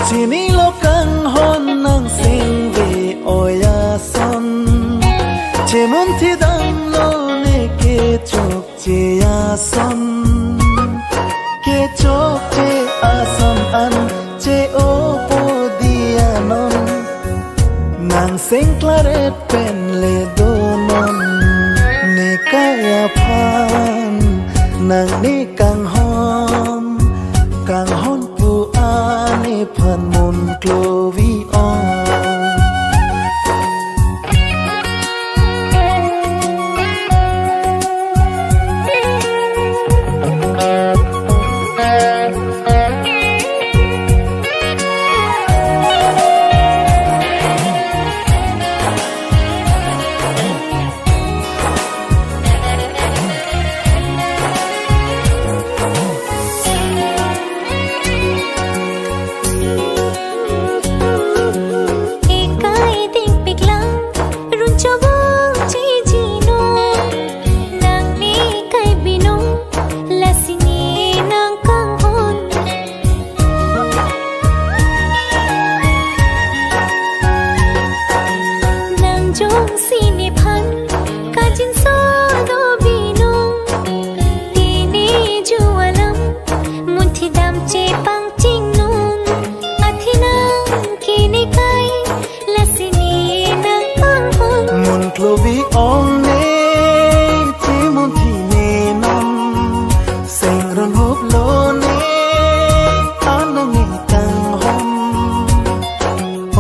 Chini lo kang hon nang sing ve oya son che mun thi dam lo ne ke chok che ya son ke chok che a son an che o po dia non nang sing claret pen le do non ne kaya phan nang ne kang hon pu ane phan mun clovi on Clovi ong ne chi mun thi ne non sing ron hop lo ne an nang ni kang hom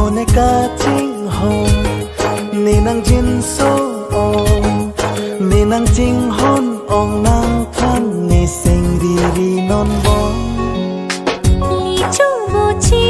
one ka ching hom ni nang jin so ong ni nang ching hon ong nang than ne sing ri non bong li chu bo chi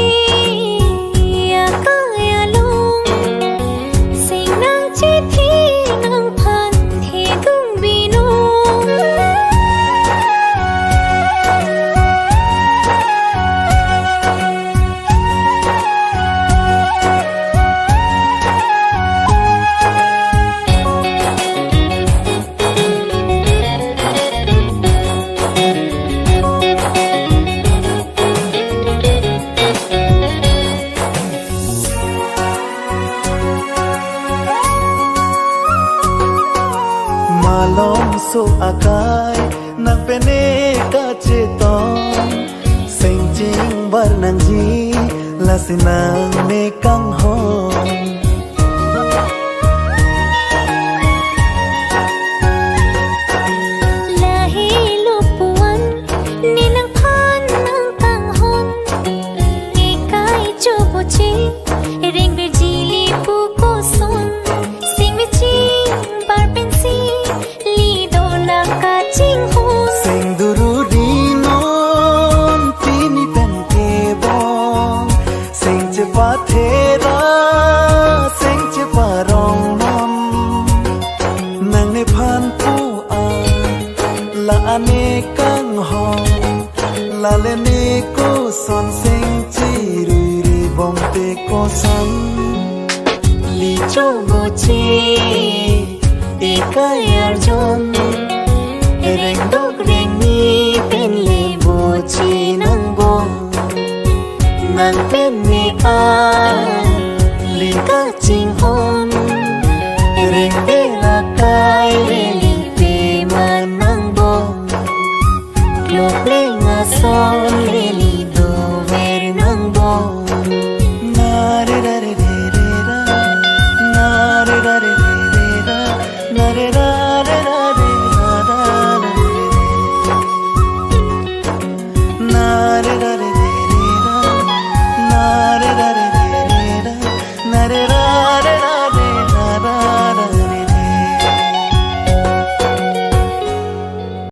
Malom so akai nang pene ka cheton sing ching bar nang ji la sinang ne kang hon lahi lupuan ni nang phan nang kang hon e kai chu bo chi ring bir ji li pu ko son sing mi chi bar pen si sing duru di non tini pen ke bong sing che pa thera sing che pa rong nam nang ne phan pu a la ane kang hong la le ne ko son sing chi ri bong te ko san li cho bo chi e kai arjon reng dok reng ni pen le bo chi nang bong nang pen ni a